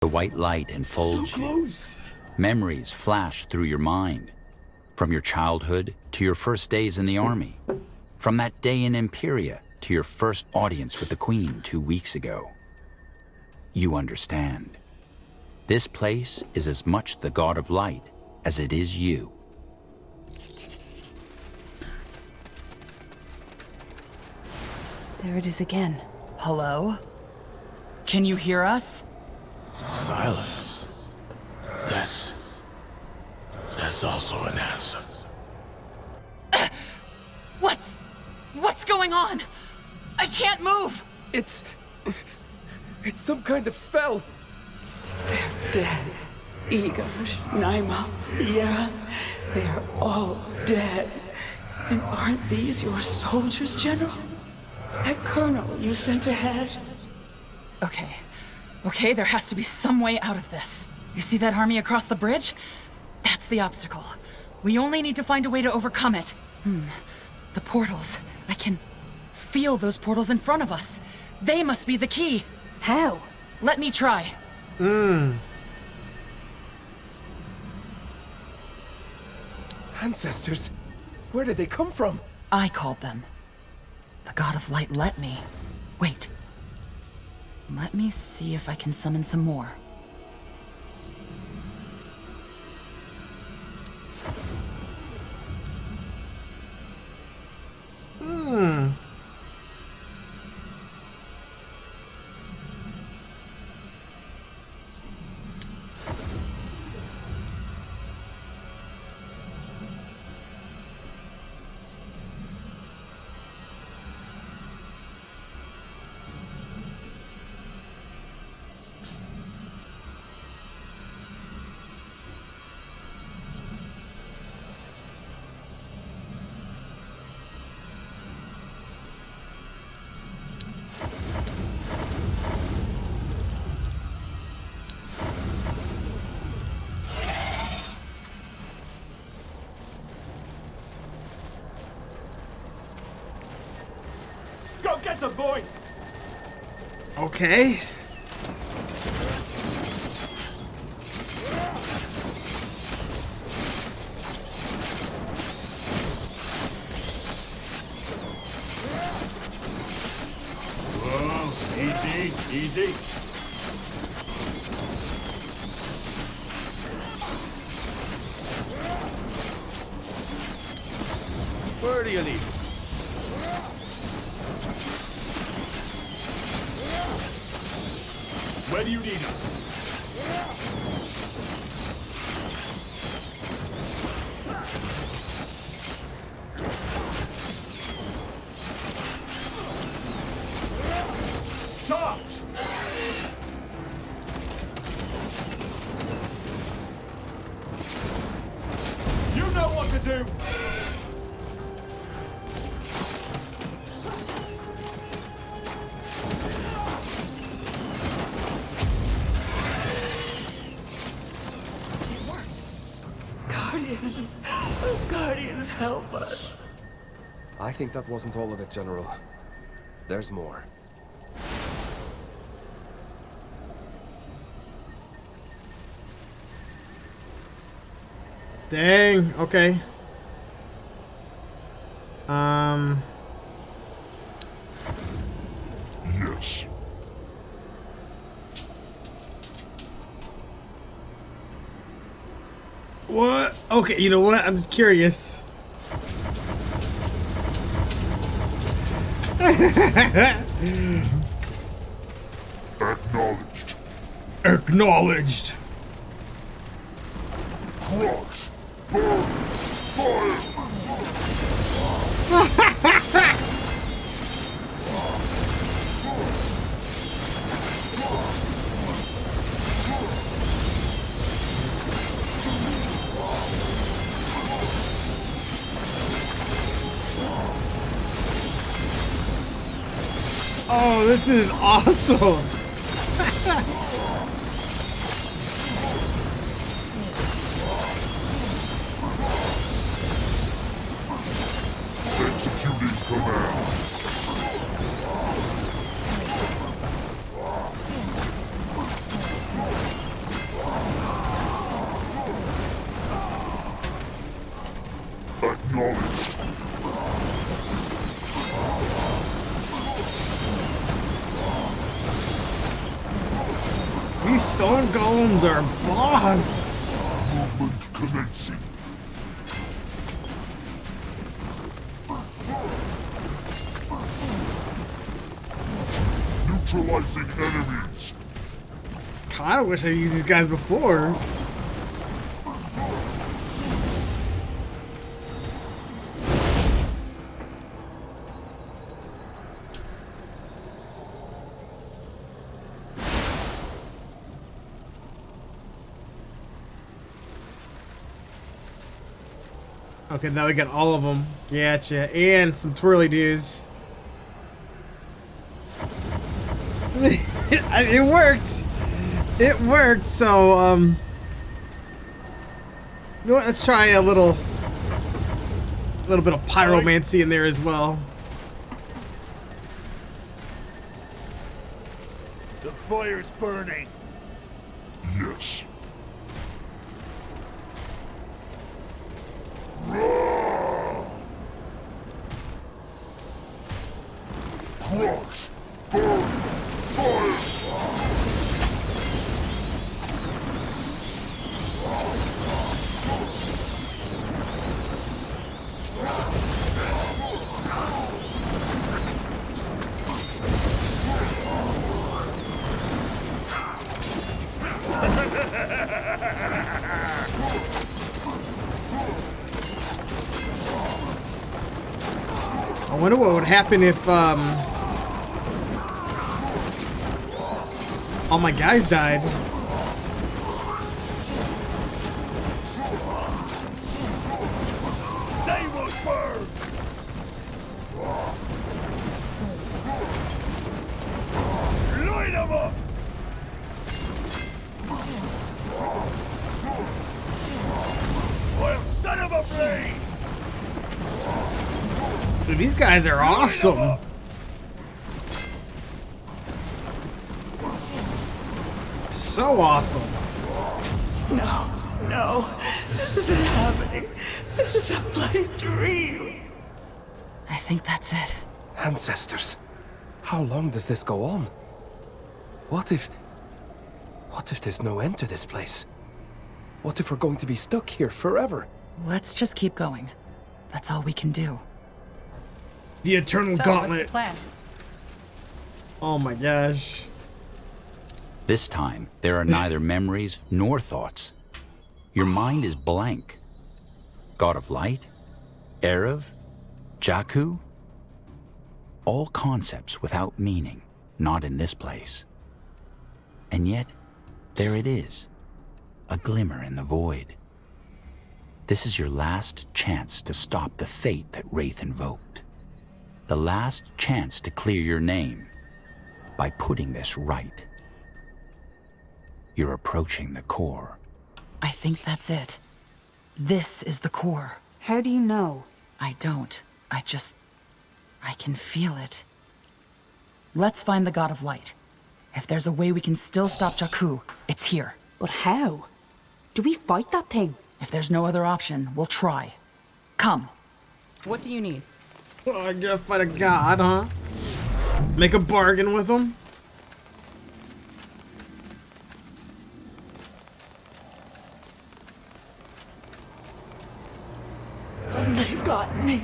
The white light enfolds so close. you. Memories flash through your mind. From your childhood to your first days in the army. From that day in Imperia to your first audience with the Queen 2 weeks ago. You understand. This place is as much the God of Light as it is you. There it is again. Hello? Can you hear us? Silence. That's also an answer. What's going on? I can't move! It's some kind of spell. They're dead. Igor, Naima, Yera, they are all dead. And aren't these your soldiers, General? That colonel you sent ahead? Okay, there has to be some way out of this. You see that army across the bridge? That's the obstacle. We only need to find a way to overcome it. The portals. I can feel those portals in front of us. They must be the key. How? Let me try. Ancestors? Where did they come from? I called them. The God of Light let me. Wait. Let me see if I can summon some more. Go get the boy! Okay. Whoa, easy. Where do you leave? Where do you need us? Charge! You know what to do! Guardians, help us. I think that wasn't all of it, General. There's more. Dang, okay. Yes. What? Okay, you know what? I'm just curious. Acknowledged. Acknowledged. Crush. Burn. Fire. Oh, this is awesome. Executing command. These stone golems are boss. Movement commencing. Neutralizing enemies. Kinda wish I used these guys before. Okay, now we got all of them. Gotcha. And some twirly doos. It worked. It worked. So, you know what? Let's try a little bit of pyromancy in there as well. The fire's burning. Yes. Crush! Burn! Fire! I wonder what would happen if all my guys died. They will burn! Light them up! Well, son of a blaze! Dude, these guys are awesome. So awesome. No, no. This isn't happening. This is a blind dream. I think that's it. Ancestors, how long does this go on? What if there's no end to this place? What if we're going to be stuck here forever? Let's just keep going. That's all we can do. The Eternal So, Gauntlet. what's the plan? Oh my gosh. This time, there are neither memories nor thoughts. Your mind is blank. God of Light? Erev? Jakku? All concepts without meaning, not in this place. And yet, there it is, a glimmer in the void. This is your last chance to stop the fate that Wraith invoked. The last chance to clear your name by putting this right. You're approaching the core. I think that's it. This is the core. How do you know? I don't. I can feel it. Let's find the God of Light. If there's a way we can still stop Jakku, it's here. But how? Do we fight that thing? If there's no other option, we'll try. Come. What do you need? Oh, I'm gonna fight a god, huh? Make a bargain with him? They got me.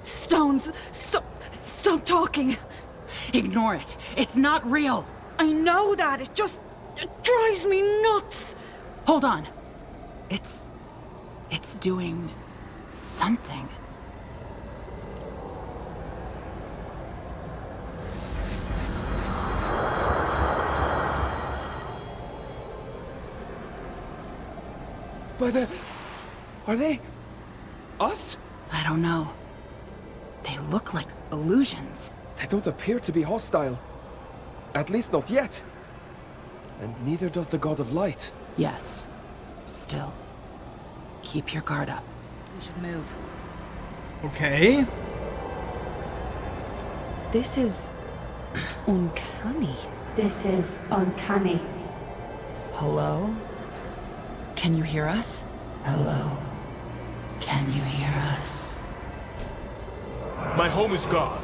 Stones! Stop talking! Ignore it. It's not real. I know that. It drives me nuts. Hold on. It's doing something. But, are they... us? I don't know. They look like illusions. They don't appear to be hostile. At least not yet. And neither does the God of Light. Yes. Still. Keep your guard up. We should move. Okay. This is uncanny. This is uncanny. Hello? Can you hear us? Hello? Can you hear us? My home is gone.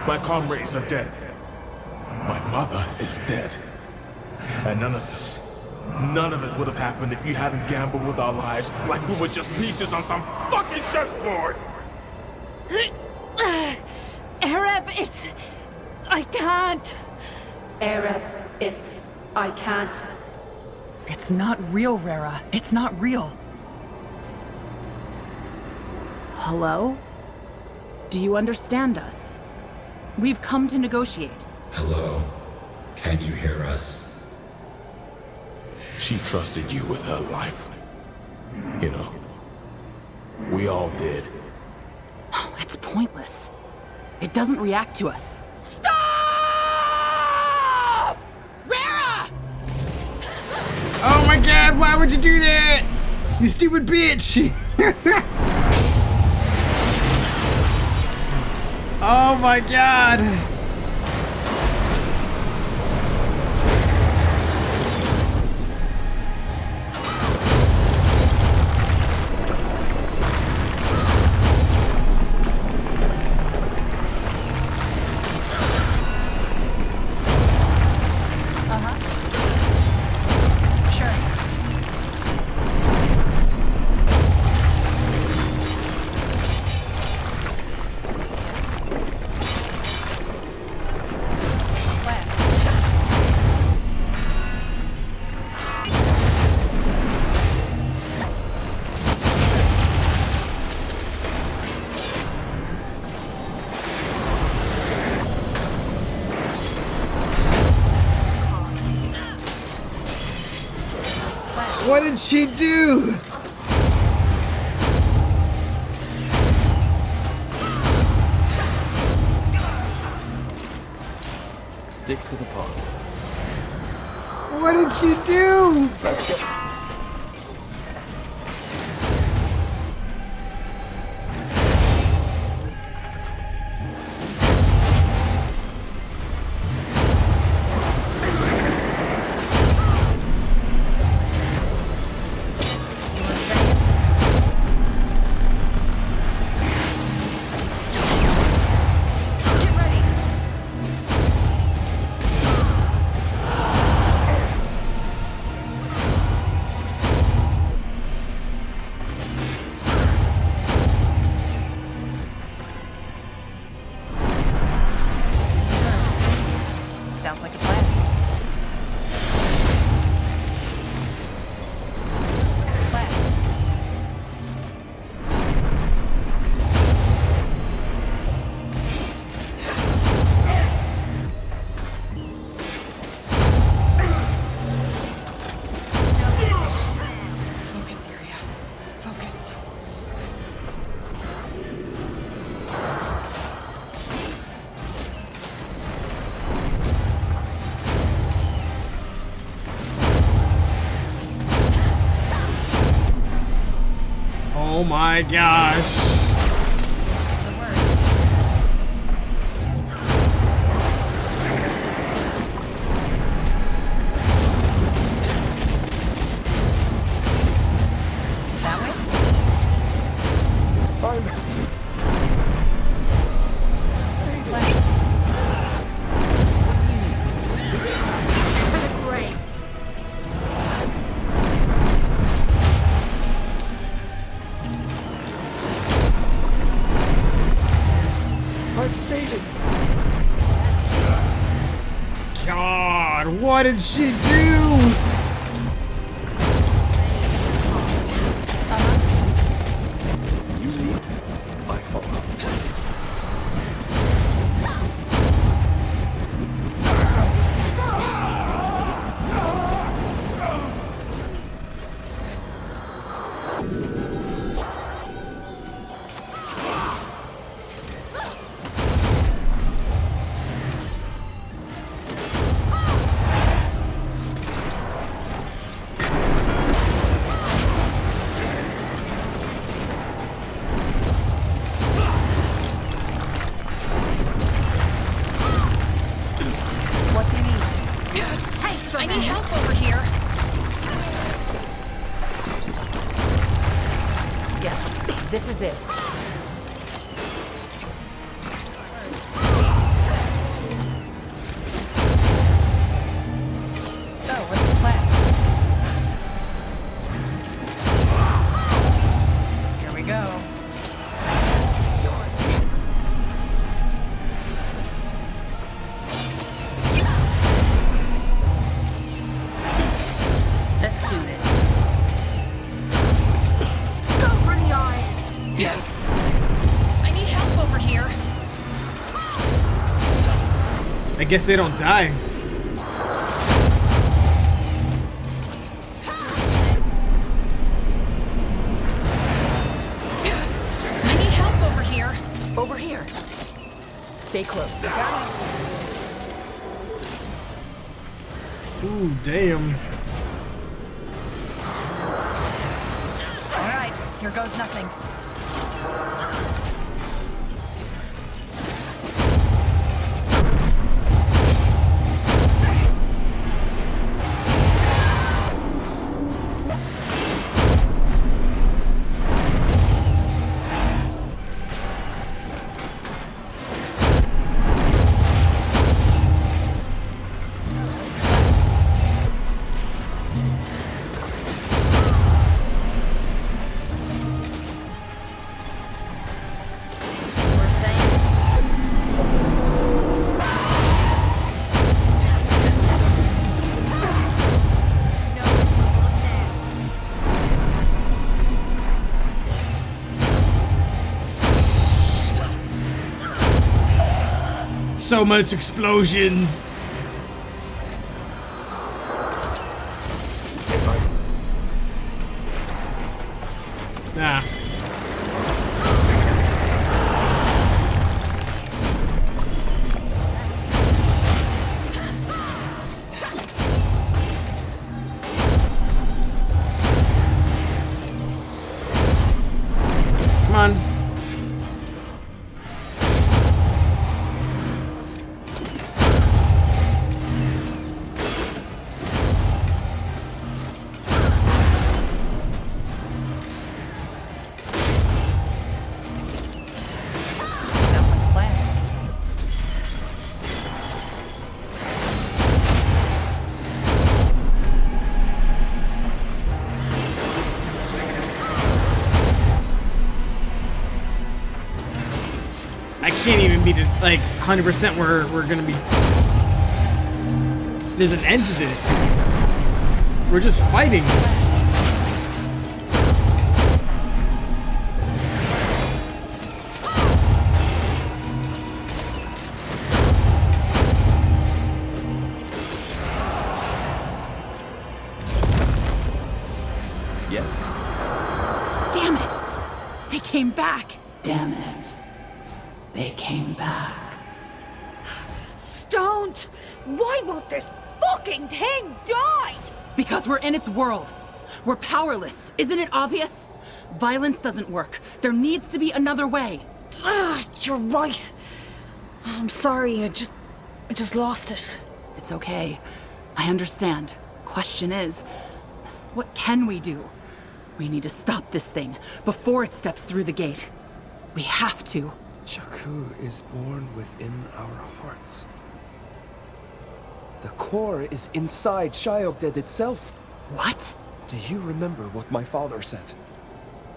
My comrades are dead. My mother is dead. And none of it would have happened if you hadn't gambled with our lives like we were just pieces on some fucking chessboard! Arab, I can't. Arab, I can't. It's not real, Rara. It's not real. Hello? Do you understand us? We've come to negotiate. Hello? Can you hear us? She trusted you with her life. You know, we all did. Oh, it's pointless. It doesn't react to us. Stop! Rara! Oh my god, why would you do that? You stupid bitch! Oh my god! What did she do? Stick to the path. What did she do? Let's go. Sounds like a plan. Focus area. Focus. Oh my gosh. That way? God, what did she do? You lead, I follow. What do you need? Take some. I need help over here. Yes, this is it. So, guess they don't die. I need help over here. Over here. Stay close. Ooh, damn. All right, here goes nothing. So much explosions. Nah. Come on. Sounds like a plan. I can't even be like 100% we're gonna be. There's an end to this. We're just fighting. Yes? Damn it! They came back. Damn it. They came back. Don't! Why won't this fucking thing die? Because we're in its world. We're powerless. Isn't it obvious? Violence doesn't work. There needs to be another way. You're right. I'm sorry, I just lost it. It's okay. I understand. Question is, what can we do? We need to stop this thing before it steps through the gate. We have to. Jakku is born within our hearts. The core is inside Shayogded itself. What? Do you remember what my father said?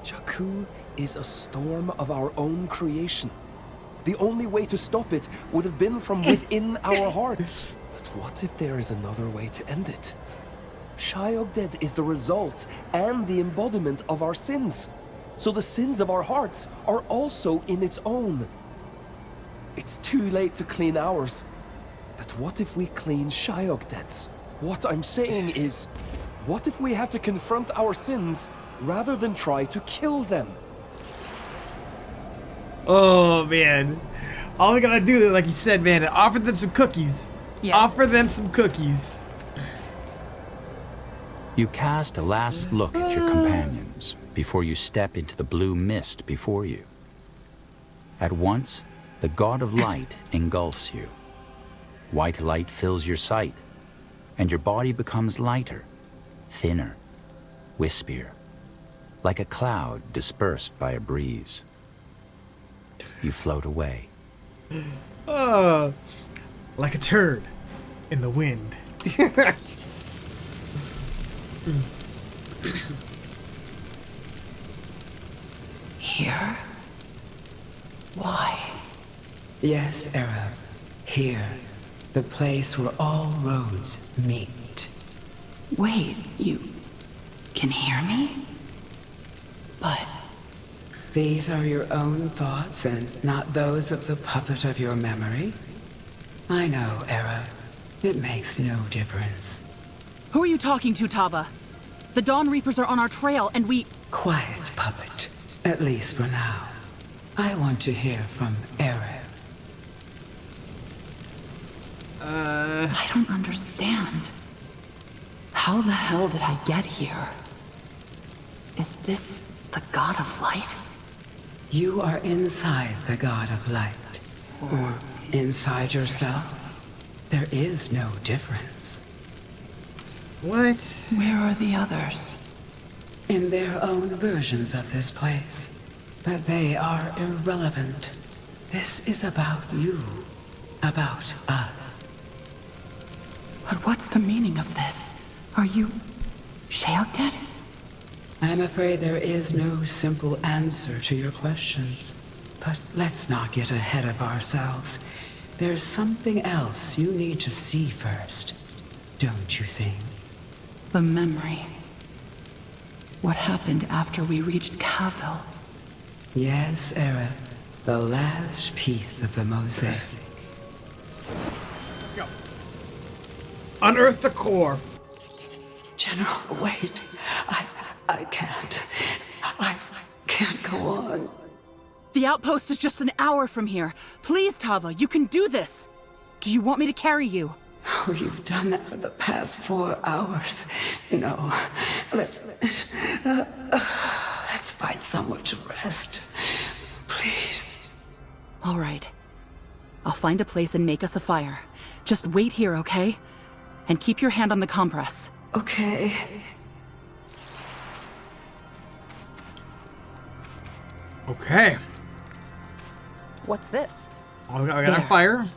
Jakku is a storm of our own creation. The only way to stop it would have been from within our hearts. But what if there is another way to end it? Shayogded is the result and the embodiment of our sins. So the sins of our hearts are also in its own. It's too late to clean ours. But what if we clean Shayogded's? What I'm saying is, what if we have to confront our sins rather than try to kill them? Oh man. All we gotta do, like you said, man, is offer them some cookies. Yes. Offer them some cookies. You cast a last look at your companions before you step into the blue mist before you. At once, the god of light engulfs you. White light fills your sight, and your body becomes lighter, thinner, wispier, like a cloud dispersed by a breeze. You float away. Oh, like a turd in the wind. Here? Why? Yes, Era. Here. The place where all roads meet. Wait, you can hear me? But these are your own thoughts and not those of the puppet of your memory? I know, Era. It makes no difference. Who are you talking to, Tava? The Dawn Reapers are on our trail, and we... Quiet, puppet. At least for now. I want to hear from Era. I don't understand. How the hell did I get here? Is this the God of Light? You are inside the God of Light. Or inside yourself. There is no difference. What? Where are the others? In their own versions of this place. But they are irrelevant. This is about you. About us. But what's the meaning of this? Are you... Shealged? I'm afraid there is no simple answer to your questions. But let's not get ahead of ourselves. There's something else you need to see first. Don't you think? The memory. What happened after we reached Kavil? Yes, Era. The last piece of the mosaic. Go. Unearth the core. General, wait. I can't. I can't go on. The outpost is just an hour from here. Please, Tava, you can do this. Do you want me to carry you? Oh, you've done that for the past 4 hours. No. Let's find somewhere to rest. Please. All right. I'll find a place and make us a fire. Just wait here, okay? And keep your hand on the compress. Okay. Okay. What's this? Oh, we got a There. fire.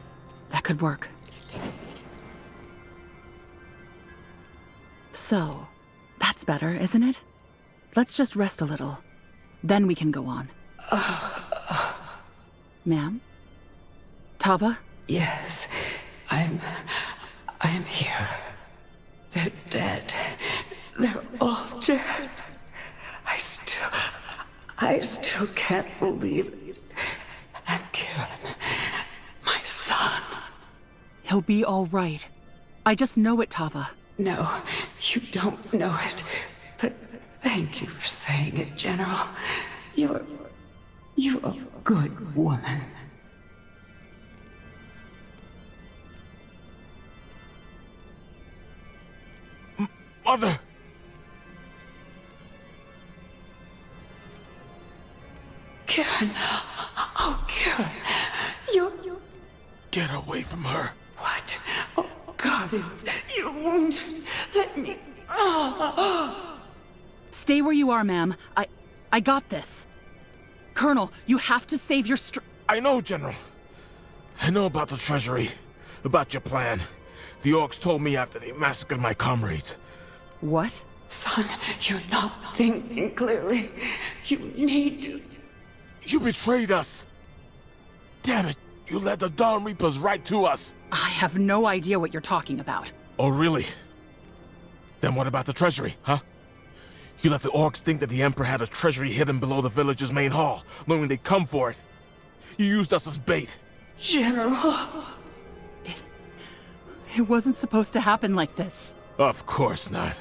That could work. So, that's better, isn't it? Let's just rest a little. Then we can go on. Ma'am? Tava? Yes. I'm here. They're dead. They're all dead. I still can't believe it. And Kieran, my son. He'll be all right. I just know it, Tava. No, you don't know it. But thank you for saying it, General. You're a good woman. Mother! Kieran. Oh, Kieran. You're... Get away from her. What? Oh, goddess. You're wounded. Let me... Stay where you are, ma'am. I got this. Colonel, you have to save your I know, General. I know about the treasury. About your plan. The orcs told me after they massacred my comrades. What? Son, you're not thinking clearly. You need to... You betrayed us! Damn it! You led the Dawn Reapers right to us! I have no idea what you're talking about. Oh, really? Then what about the treasury, huh? You let the orcs think that the Emperor had a treasury hidden below the village's main hall, knowing they'd come for it. You used us as bait. General... It wasn't supposed to happen like this. Of course not.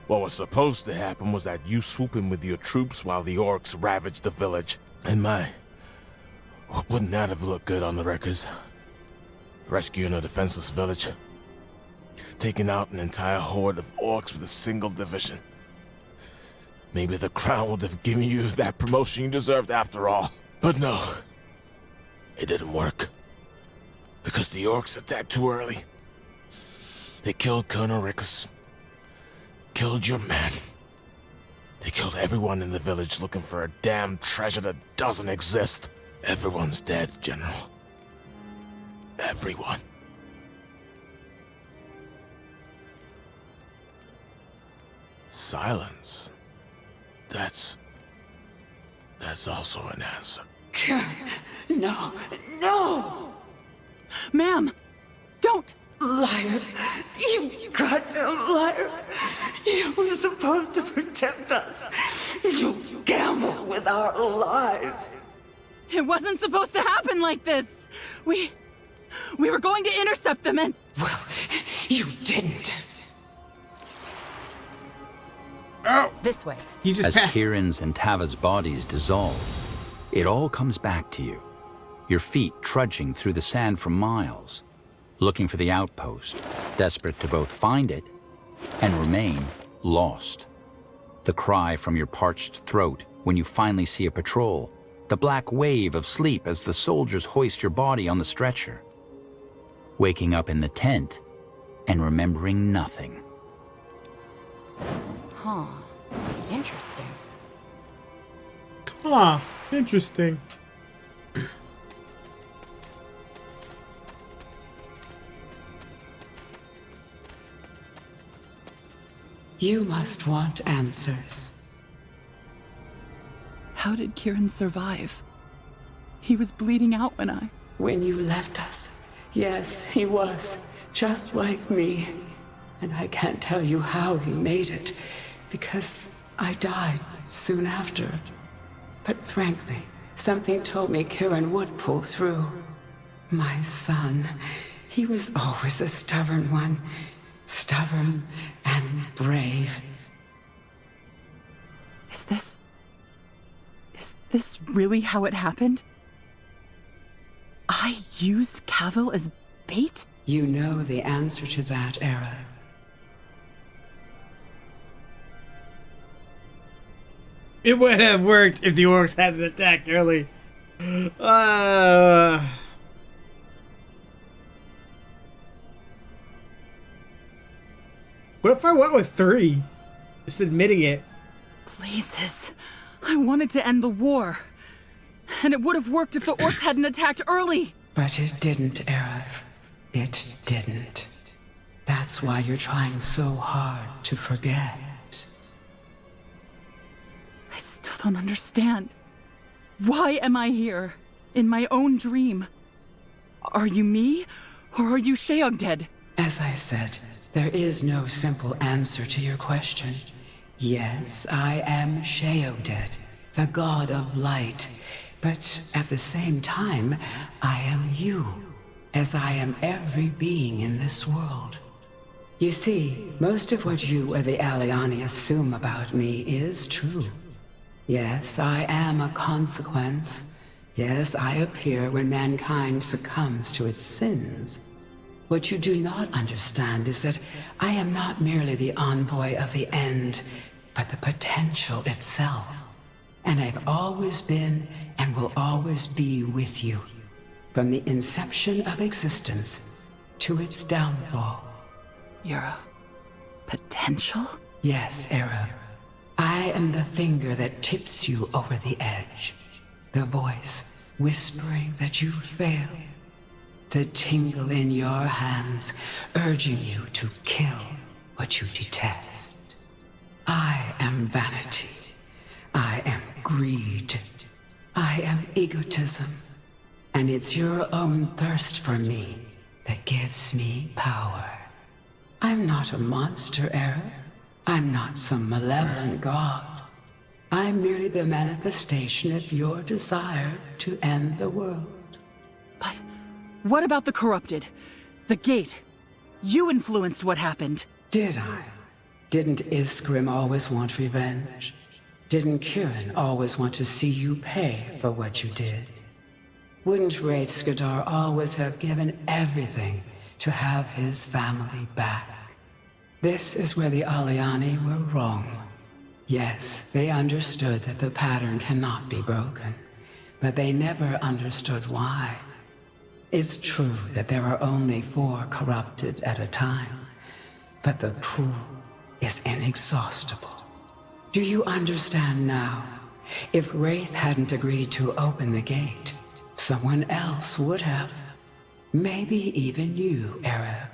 What was supposed to happen was that you swoop in with your troops while the orcs ravaged the village. And wouldn't that have looked good on the records? Rescuing a defenseless village. Taking out an entire horde of orcs with a single division. Maybe the crown would have given you that promotion you deserved after all. But no. It didn't work. Because the orcs attacked too early. They killed Colonel Rickus. Killed your man. They killed everyone in the village looking for a damn treasure that doesn't exist. Everyone's dead, General. Everyone. Silence. That's also an answer. No, no! Ma'am! Don't! Liar! You goddamn liar! You were supposed to protect us. You gambled with our lives. It wasn't supposed to happen like this! We were going to intercept them and... Well, you didn't. Oh, This way. you just As passed. Kieran's and Tava's bodies dissolve, it all comes back to you. Your feet trudging through the sand for miles, looking for the outpost, desperate to both find it and remain lost. The cry from your parched throat when you finally see a patrol, the black wave of sleep as the soldiers hoist your body on the stretcher. Waking up in the tent and remembering nothing. Huh. Interesting. Ah, interesting. You must want answers. How did Kieran survive? He was bleeding out when I... When you left us, yes, he was, just like me. And I can't tell you how he made it, because I died soon after. But frankly, something told me Kieran would pull through. My son, he was always a stubborn one. Stubborn and brave. Is this really how it happened? I used Cavill as bait? You know the answer to that, Era. It would have worked if the orcs hadn't attacked early. What if I went with 3? Just admitting it. Blazes. I wanted to end the war. And it would have worked if the orcs hadn't attacked early. But it didn't, Era. It didn't. That's why you're trying so hard to forget. I still don't understand. Why am I here? In my own dream? Are you me? Or are you Sheogdead? As I said, there is no simple answer to your question. Yes, I am Sheogdead, the god of light. But at the same time, I am you, as I am every being in this world. You see, most of what you or the Aliani assume about me is true. Yes, I am a consequence. Yes, I appear when mankind succumbs to its sins. What you do not understand is that I am not merely the envoy of the end, but the potential itself. And I've always been and will always be with you, from the inception of existence to its downfall. You're a potential? Yes, Arab. I am the finger that tips you over the edge. The voice whispering that you fail. The tingle in your hands urging you to kill what you detest. I am vanity. I am greed. I am egotism. And it's your own thirst for me that gives me power. I'm not a monster, Arab. I'm not some malevolent god. I'm merely the manifestation of your desire to end the world. But what about the corrupted? The gate? You influenced what happened. Did I? Didn't Iskrim always want revenge? Didn't Kieran always want to see you pay for what you did? Wouldn't Wraith Skadar always have given everything to have his family back? This is where the Aliani were wrong. Yes, they understood that the pattern cannot be broken, but they never understood why. It's true that there are only 4 corrupted at a time, but the pool is inexhaustible. Do you understand now? If Wraith hadn't agreed to open the gate, someone else would have. Maybe even you, Arab.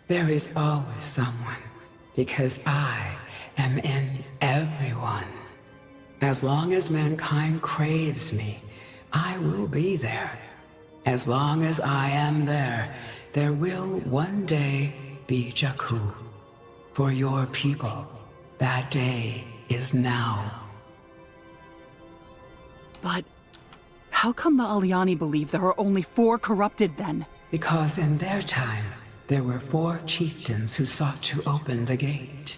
There is always someone, because I am in everyone. As long as mankind craves me, I will be there. As long as I am there, there will one day be Jakku. For your people, that day is now. But how come the Aliani believe there are only 4 corrupted then? Because in their time, there were 4 chieftains who sought to open the gate.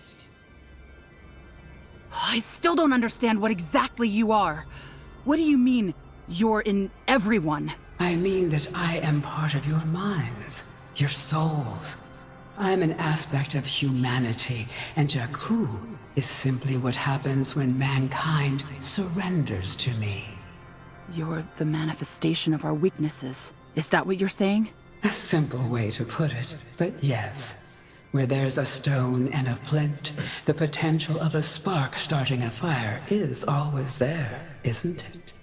I still don't understand what exactly you are. What do you mean, you're in everyone? I mean that I am part of your minds, your souls. I am an aspect of humanity, and Jakku is simply what happens when mankind surrenders to me. You're the manifestation of our weaknesses. Is that what you're saying? A simple way to put it, but yes. Where there's a stone and a flint, the potential of a spark starting a fire is always there, isn't it?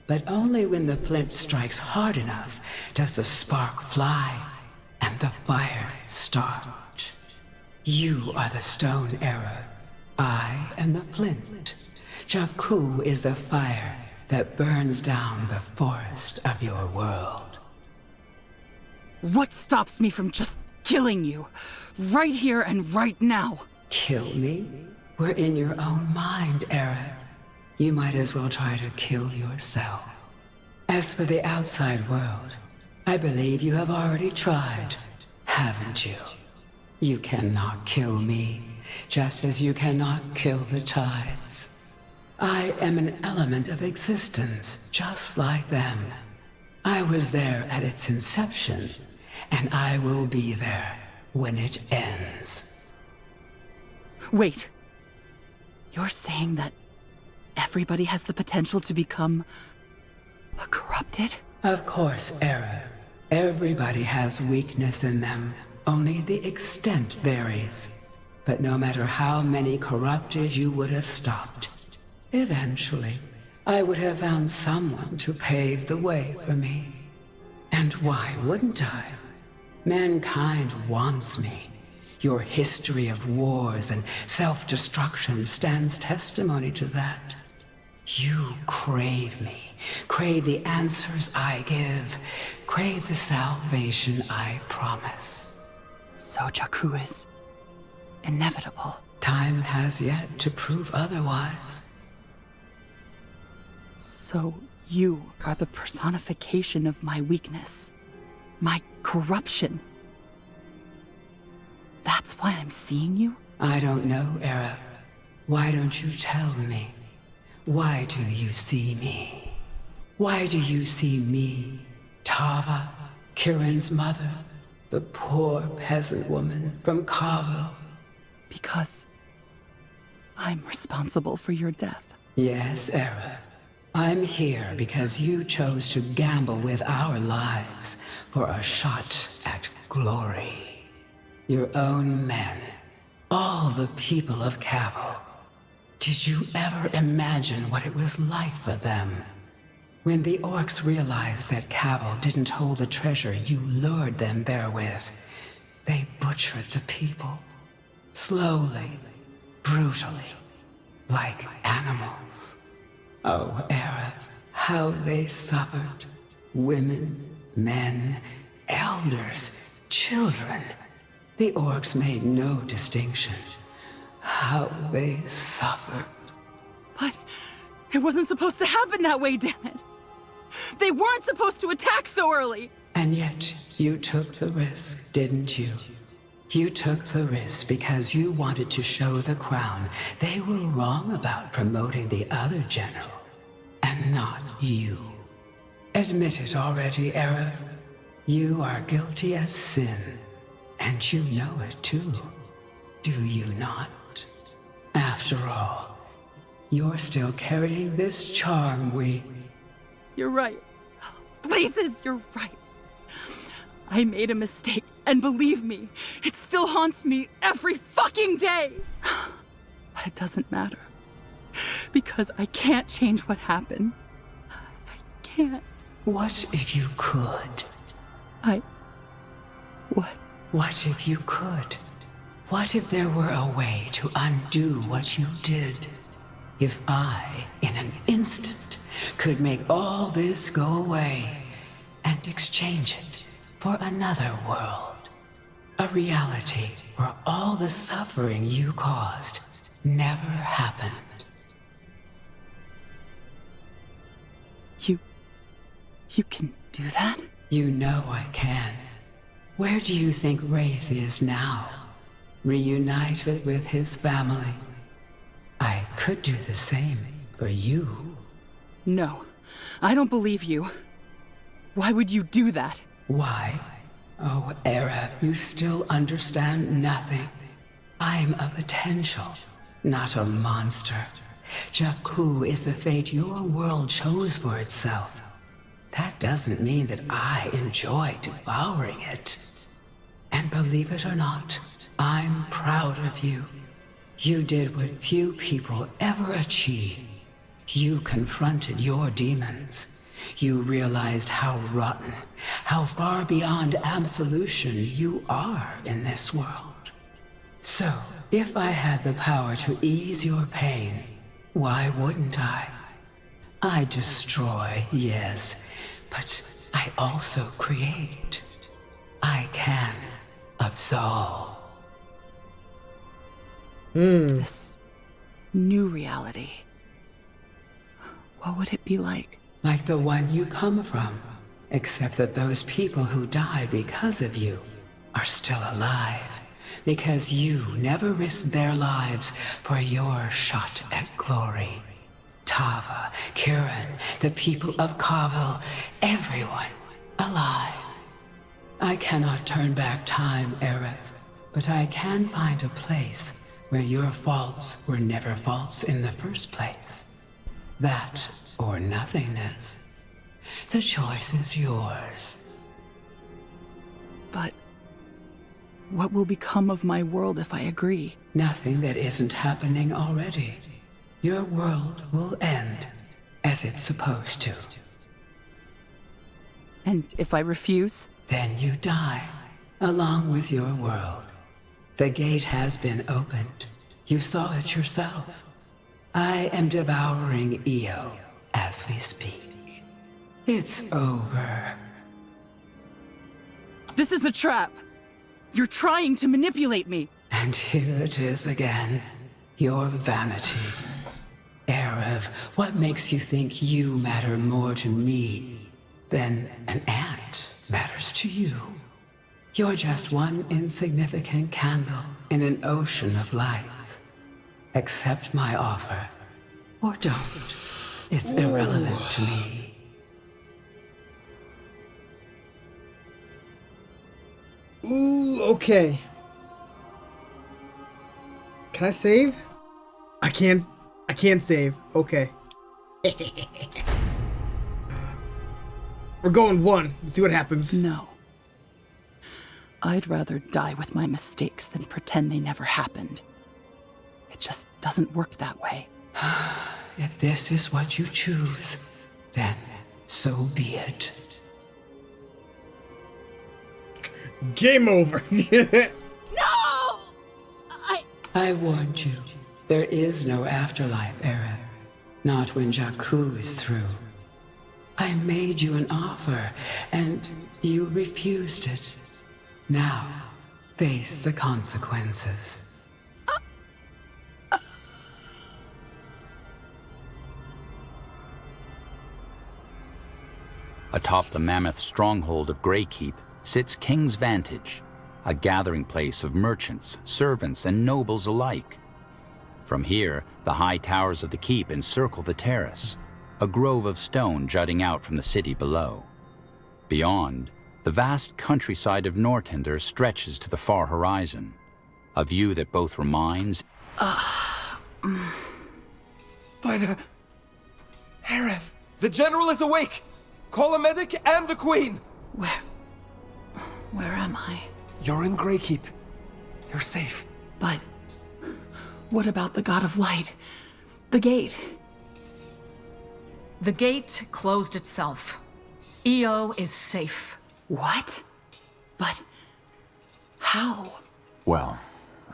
But only when the flint strikes hard enough does the spark fly and the fire start. You are the stone era. I am the flint. Jakku is the fire that burns down the forest of your world. What stops me from just killing you? Right here and right now. Kill me? We're in your own mind, Era. You might as well try to kill yourself. As for the outside world, I believe you have already tried, haven't you? You cannot kill me, just as you cannot kill the tides. I am an element of existence, just like them. I was there at its inception, and I will be there when it ends. Wait. You're saying that everybody has the potential to become corrupted? Of course, Era. Everybody has weakness in them. Only the extent varies. But no matter how many corrupted you would have stopped, eventually, I would have found someone to pave the way for me. And why wouldn't I? Mankind wants me. Your history of wars and self-destruction stands testimony to that. You crave me, crave the answers I give, crave the salvation I promise. So Jakku is inevitable. Time has yet to prove otherwise. So you are the personification of my weakness, my corruption. That's why I'm seeing you? I don't know, Era. Why don't you tell me? Why do you see me? Why do you see me, Tava, Kirin's mother, the poor peasant woman from Kavo? Because I'm responsible for your death. Yes, Era. I'm here because you chose to gamble with our lives for a shot at glory. Your own men, all the people of Kavo. Did you ever imagine what it was like for them? When the orcs realized that Kavo didn't hold the treasure you lured them there with, they butchered the people. Slowly, brutally, like animals. Oh, Era, how they suffered. Women, men, elders, children. The orcs made no distinction. How they suffered. But it wasn't supposed to happen that way, damn it. They weren't supposed to attack so early. And yet, you took the risk, didn't you? You took the risk because you wanted to show the crown they were wrong about promoting the other general, and not you. Admit it already, Era. You are guilty as sin, and you know it too. Do you not? After all, you're still carrying this charm You're right. Blazes, you're right. I made a mistake, and believe me, it still haunts me every fucking day. But it doesn't matter. Because I can't change what happened. I can't. What if you could? What? What if you could? What if there were a way to undo what you did? If I, in an instant, could make all this go away and exchange it for another world. A reality where all the suffering you caused never happened. You can do that? You know I can. Where do you think Wraith is now? Reunited with his family. I could do the same for you. No, I don't believe you. Why would you do that? Why? Oh, Arab, you still understand nothing. I'm a potential, not a monster. Jakku is the fate your world chose for itself. That doesn't mean that I enjoy devouring it. And believe it or not, I'm proud of you. You did what few people ever achieve. You confronted your demons. You realized how rotten, how far beyond absolution you are in this world. So, if I had the power to ease your pain, why wouldn't I? I destroy, yes, but I also create. I can absolve. This new reality. What would it be like? Like the one you come from, except that those people who died because of you are still alive, because you never risked their lives for your shot at glory. Tava, Kiran, the people of Kavil, everyone alive. I cannot turn back time, Arab, but I can find a place where your faults were never faults in the first place. That or nothingness. The choice is yours. But what will become of my world if I agree? Nothing that isn't happening already. Your world will end as it's supposed to. And if I refuse? Then you die, along with your world. The gate has been opened. You saw it yourself. I am devouring Io as we speak. It's over. This is a trap. You're trying to manipulate me. And here it is again. Your vanity. Arab, what makes you think you matter more to me than an ant matters to you? You're just one insignificant candle in an ocean of lights. Accept my offer, or don't. It's irrelevant to me. Ooh, okay. Can I save? I can't save. Okay. We're going one. Let's see what happens. No. I'd rather die with my mistakes than pretend they never happened. It just doesn't work that way. If this is what you choose, then so be it. Game over. No! I warned you. There is no afterlife, Arab. Not when Jakku is through. I made you an offer, and you refused it. Now, face the consequences. Atop the mammoth stronghold of Greykeep sits King's Vantage, a gathering place of merchants, servants, and nobles alike. From here, the high towers of the keep encircle the terrace, a grove of stone jutting out from the city below. Beyond, the vast countryside of Nortander stretches to the far horizon, a view that both reminds... By the... Arab! The general is awake! Call a medic and the queen! Where am I? You're in Greykeep. You're safe. But what about the God of Light? The gate? The gate closed itself. Io is safe. What? But how? Well,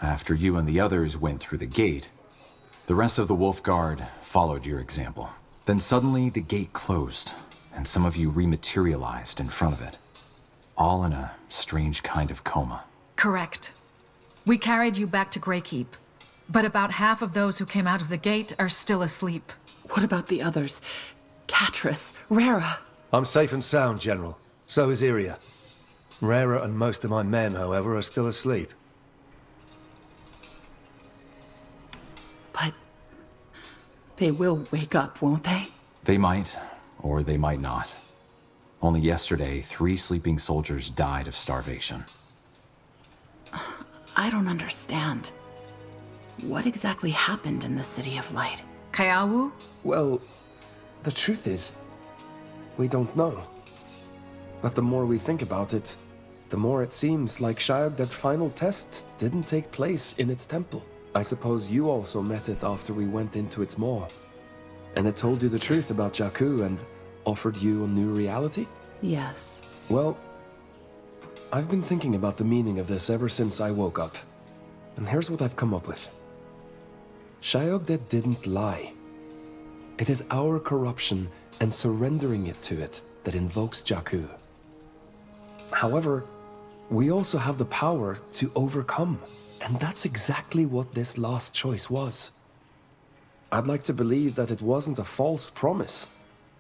after you and the others went through the gate, the rest of the Wolf Guard followed your example. Then suddenly the gate closed, and some of you rematerialized in front of it. All in a strange kind of coma. Correct. We carried you back to Greykeep, but about half of those who came out of the gate are still asleep. What about the others? Catris, Rara. I'm safe and sound, General. So is Iria. Rara and most of my men, however, are still asleep. But they will wake up, won't they? They might, or they might not. Only yesterday, 3 sleeping soldiers died of starvation. I don't understand. What exactly happened in the City of Light? Kaiawu? Well, the truth is, we don't know. But the more we think about it, the more it seems like Shayogdet's final test didn't take place in its temple. I suppose you also met it after we went into its maw. And it told you the truth about Jakku and offered you a new reality? Yes. Well, I've been thinking about the meaning of this ever since I woke up. And here's what I've come up with. Shayogdet didn't lie. It is our corruption and surrendering it to it that invokes Jakku. However, we also have the power to overcome. And that's exactly what this last choice was. I'd like to believe that it wasn't a false promise.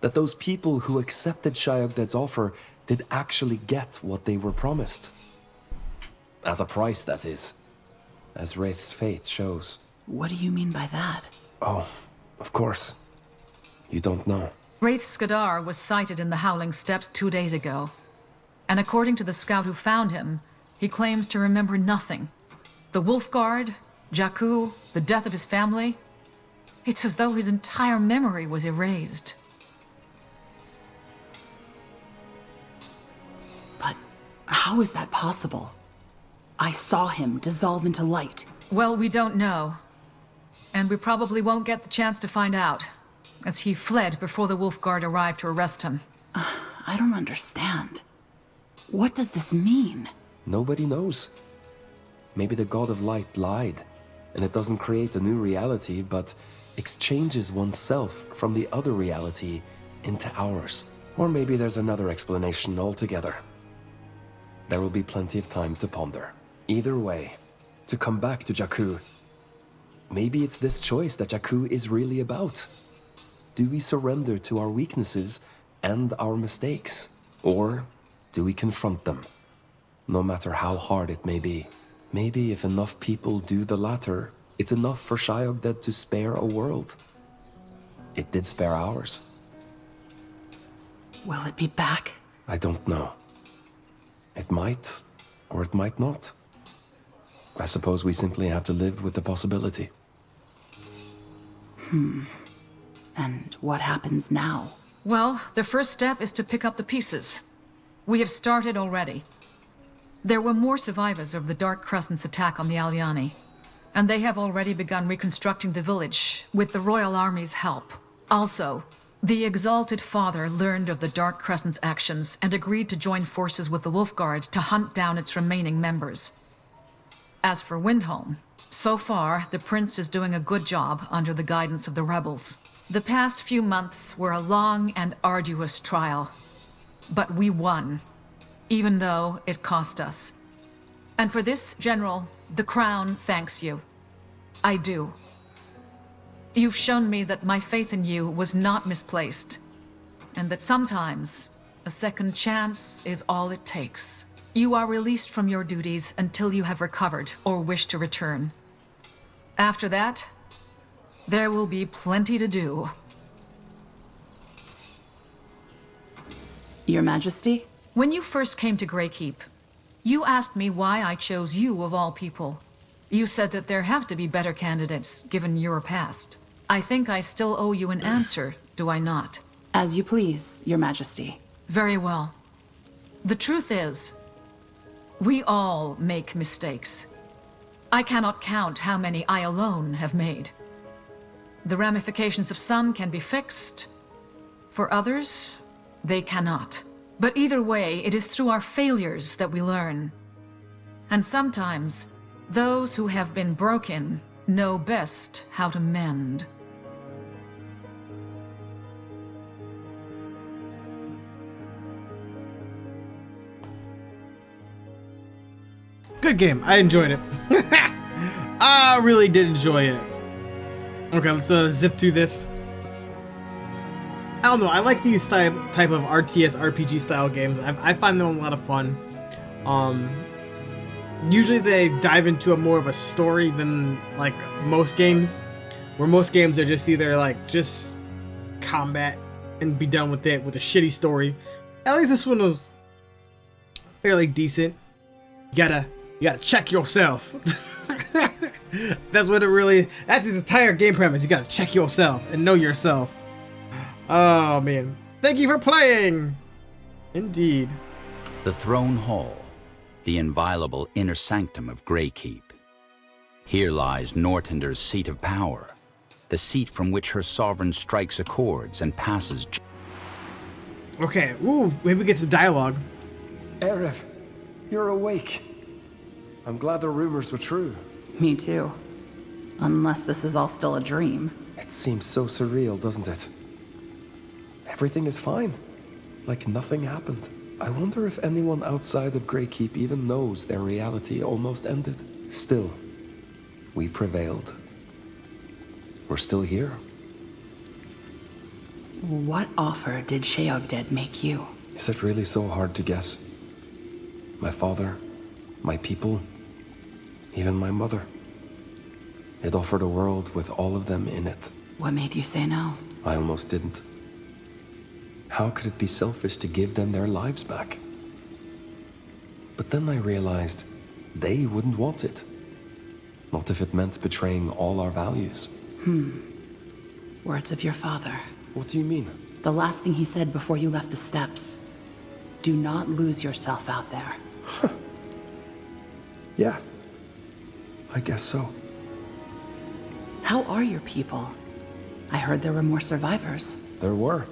That those people who accepted Shayogdet's offer did actually get what they were promised. At a price, that is. As Wraith's fate shows. What do you mean by that? Oh, of course. You don't know. Wraith Skadar was sighted in the Howling Steppes 2 days ago. And according to the scout who found him, he claims to remember nothing. The Wolfguard, Jakku, the death of his family. It's as though his entire memory was erased. But how is that possible? I saw him dissolve into light. Well, we don't know. And we probably won't get the chance to find out, as he fled before the Wolfguard arrived to arrest him. I don't understand. What does this mean? Nobody knows. Maybe the God of Light lied, and it doesn't create a new reality, but exchanges oneself from the other reality into ours. Or maybe there's another explanation altogether. There will be plenty of time to ponder. Either way, to come back to Jakku. Maybe it's this choice that Jakku is really about. Do we surrender to our weaknesses and our mistakes? Or do we confront them? No matter how hard it may be. Maybe if enough people do the latter, it's enough for Shayogdet to spare a world. It did spare ours. Will it be back? I don't know. It might, or it might not. I suppose we simply have to live with the possibility. And what happens now? Well, the first step is to pick up the pieces. We have started already. There were more survivors of the Dark Crescent's attack on the Aliani, and they have already begun reconstructing the village with the Royal Army's help. Also, the Exalted Father learned of the Dark Crescent's actions and agreed to join forces with the Wolfguard to hunt down its remaining members. As for Windholm, so far, the Prince is doing a good job under the guidance of the rebels. The past few months were a long and arduous trial, but we won, even though it cost us. And for this, General, the Crown thanks you. I do. You've shown me that my faith in you was not misplaced, and that sometimes a second chance is all it takes. You are released from your duties until you have recovered or wish to return. After that, there will be plenty to do. Your Majesty? When you first came to Greykeep, you asked me why I chose you of all people. You said that there have to be better candidates, given your past. I think I still owe you an answer, do I not? As you please, Your Majesty. Very well. The truth is, we all make mistakes. I cannot count how many I alone have made. The ramifications of some can be fixed. For others, they cannot. But either way, it is through our failures that we learn. And sometimes, those who have been broken know best how to mend. Good game. I enjoyed it. I really did enjoy it. Okay, let's zip through this. I don't know. I like these type of RTS RPG style games. I find them a lot of fun. Usually they dive into a more of a story than like most games, where most games are just either like just combat and be done with it with a shitty story. At least this one was fairly decent. You gotta check yourself. That's what it really. That's his entire game premise. You gotta check yourself and know yourself. Oh man! Thank you for playing. Indeed. The Throne Hall, the inviolable inner sanctum of Greykeep. Here lies Nortander's seat of power, the seat from which her sovereign strikes accords and passes. Okay. Ooh, maybe we get some dialogue. Erev, you're awake. I'm glad the rumors were true. Me too. Unless this is all still a dream. It seems so surreal, doesn't it? Everything is fine. Like nothing happened. I wonder if anyone outside of Greykeep even knows their reality almost ended. Still, we prevailed. We're still here. What offer did Sheogded make you? Is it really so hard to guess? My father, my people, even my mother. It offered a world with all of them in it. What made you say no? I almost didn't. How could it be selfish to give them their lives back? But then I realized they wouldn't want it. Not if it meant betraying all our values. Words of your father. What do you mean? The last thing he said before you left the steps. Do not lose yourself out there. Yeah, I guess so. How are your people? I heard there were more survivors. There were.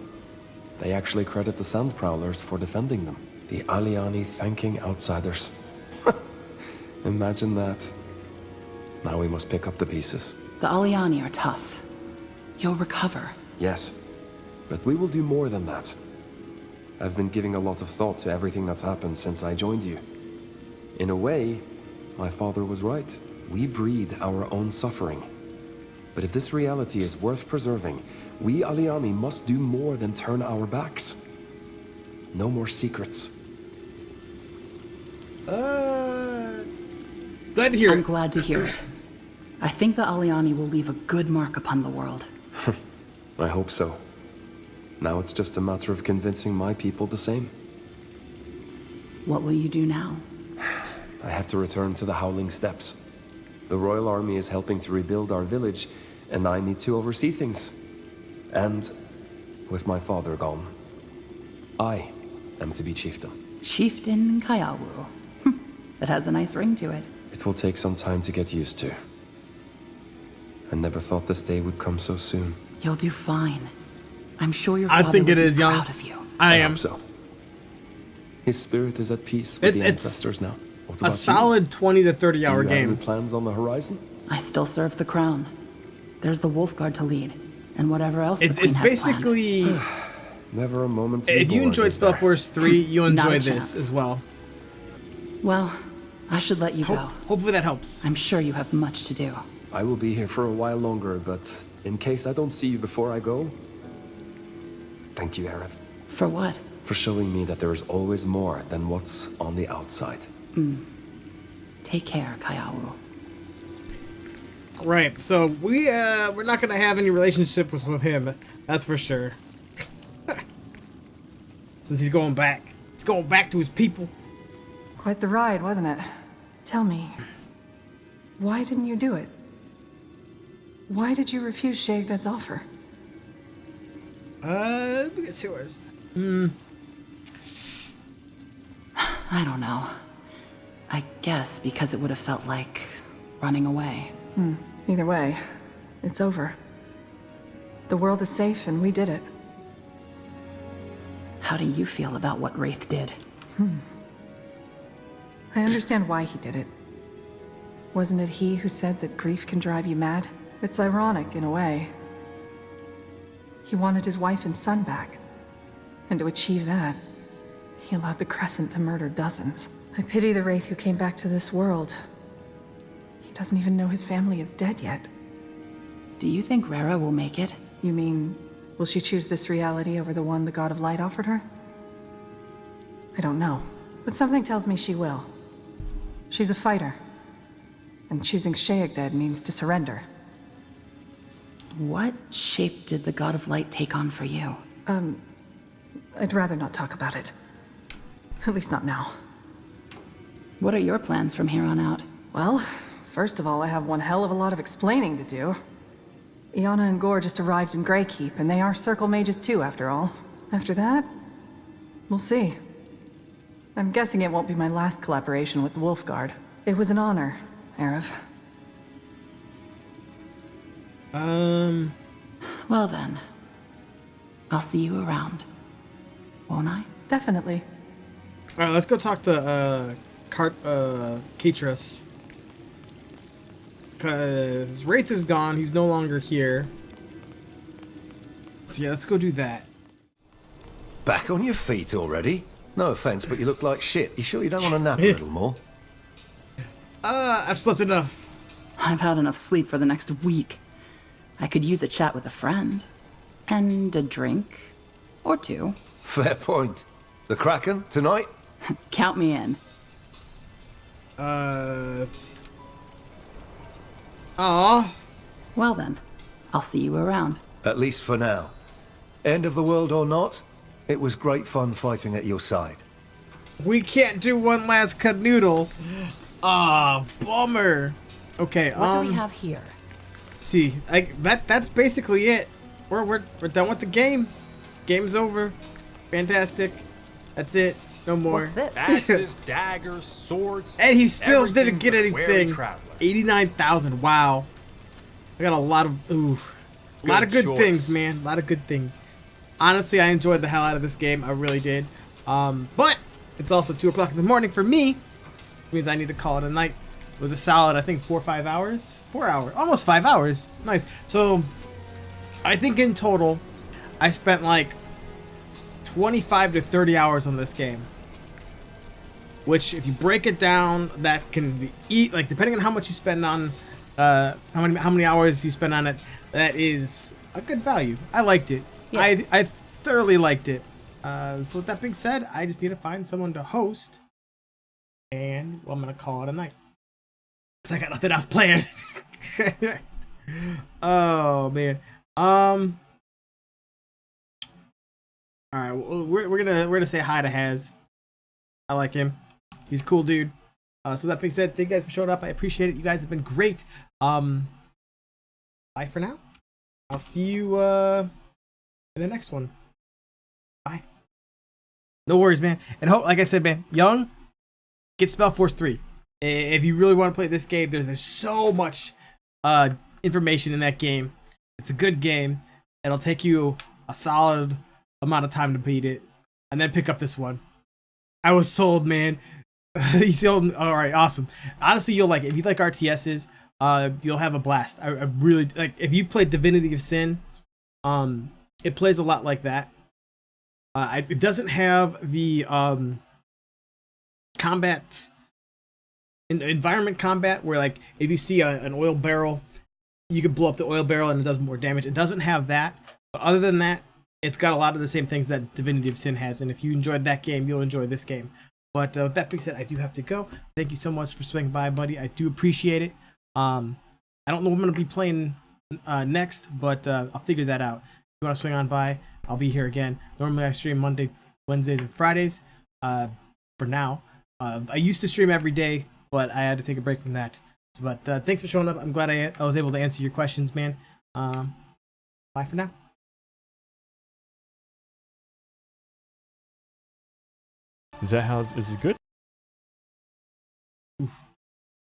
They actually credit the Sand Prowlers for defending them. The Aliani thanking outsiders. Imagine that. Now we must pick up the pieces. The Aliani are tough. You'll recover. Yes, but we will do more than that. I've been giving a lot of thought to everything that's happened since I joined you. In a way, my father was right. We breed our own suffering. But if this reality is worth preserving, we Aliani must do more than turn our backs. No more secrets. Glad to hear I'm it. glad to hear it. I think the Aliani will leave a good mark upon the world. I hope so. Now it's just a matter of convincing my people the same. What will you do now? I have to return to the Howling Steppes. The Royal Army is helping to rebuild our village, and I need to oversee things. And, with my father gone, I am to be chieftain. Chieftain Kayawu. That has a nice ring to it. It will take some time to get used to. I never thought this day would come so soon. You'll do fine. I'm sure your father I think will it be is young. proud of you. I hope am. so. His spirit is at peace with the It's ancestors now. What a about you? solid 20 to 30 hour Do you have game. any plans on the horizon? I still serve the crown. There's the Wolf Guard to lead, and whatever else the It's Queen has basically. Never a moment to be If you bored, enjoyed is there? Spellforce 3, you'll Not enjoy a this chance. as well. planned. Well, I should let you go. Hopefully that helps. I'm sure you have much to do. I will be here for a while longer, but in case I don't see you before I go, thank you, Aerith, For what? for showing me that there is always more than what's on the outside. Take care, Kayawu. Right, so we're not gonna have any relationship with him, that's for sure. Since he's going back. He's going back to his people. Quite the ride, wasn't it? Tell me, why didn't you do it? Why did you refuse Sheogded's offer? Let me see where is I don't know. I guess because it would have felt like running away. Either way, it's over. The world is safe and we did it. How do you feel about what Wraith did? I understand why he did it. Wasn't it he who said that grief can drive you mad? It's ironic in a way. He wanted his wife and son back. And to achieve that, he allowed the Crescent to murder dozens. I pity the Wraith who came back to this world. He doesn't even know his family is dead yet. Do you think Rara will make it? You mean Will she choose this reality over the one the God of Light offered her? I don't know, but something tells me she will. She's a fighter, and choosing Sheegded means to surrender. What shape did the God of Light take on for you? I'd rather not talk about it. At least not now. What are your plans from here on out? Well, first of all, I have one hell of a lot of explaining to do. Iana and Gore just arrived in Greykeep, and they are Circle Mages too, after all. After that, we'll see. I'm guessing it won't be my last collaboration with the Wolfguard. It was an honor, Aerith. Well then, I'll see you around, won't I? Definitely. All right, let's go talk to Ketras. Because Wraith is gone. He's no longer here. So yeah, let's go do that. Back on your feet already? No offense, but you look like shit. You sure you don't want to nap a little more? I've slept enough. I've had enough sleep for the next week. I could use a chat with a friend. And a drink. Or two. Fair point. The Kraken, tonight? Count me in. Aw. Well then, I'll see you around. At least for now. End of the world or not, it was great fun fighting at your side. We can't do one last canoodle. Ah, bummer. Okay, What do we have here? let's see, that's basically it. We're done with the game. Game's over. Fantastic. That's it. No more. What's this? Axes, daggers, swords. And he still everything didn't get for the wary anything. traveler. 89,000. Wow. I got a lot of a lot of good choice. things, man. A lot of good things. Honestly, I enjoyed the hell out of this game. I really did. But it's also 2 o'clock in the morning for me. Which means I need to call it a night. It was a solid, I think, 4 or 5 hours. 4 hours. Almost 5 hours. Nice. So I think in total, I spent like 25 to 30 hours on this game. Which, if you break it down, that can be like depending on how much you spend on, how many hours you spend on it, that is a good value. I liked it. Yes. I thoroughly liked it. So with that being said, I just need to find someone to host, and well, I'm gonna call it a night. 'Cause I got nothing else planned. Oh man. All right, well, we're gonna say hi to Haz. I like him. He's a cool dude. So that being said, thank you guys for showing up. I appreciate it. You guys have been great. Bye for now. I'll see you in the next one. Bye. No worries, man. And like I said, man, Young, get Spellforce 3. If you really want to play this game, there's so much information in that game. It's a good game. It'll take you a solid amount of time to beat it, and then pick up this one. I was sold, man. You sold. All right, awesome. Honestly, you'll like it. If you like RTSs, you'll have a blast. I really like. If you've played Divinity of Sin, it plays a lot like that. It doesn't have the combat, environment combat where like if you see an oil barrel, you can blow up the oil barrel and it does more damage. It doesn't have that. But other than that, it's got a lot of the same things that Divinity of Sin has. And if you enjoyed that game, you'll enjoy this game. But with that being said, I do have to go. Thank you so much for swinging by, buddy. I do appreciate it. I don't know what I'm going to be playing next, but I'll figure that out. If you want to swing on by, I'll be here again. Normally I stream Monday, Wednesdays, and Fridays for now. I used to stream every day, but I had to take a break from that. But thanks for showing up. I'm glad I was able to answer your questions, man. Bye for now. Is it good? Oof.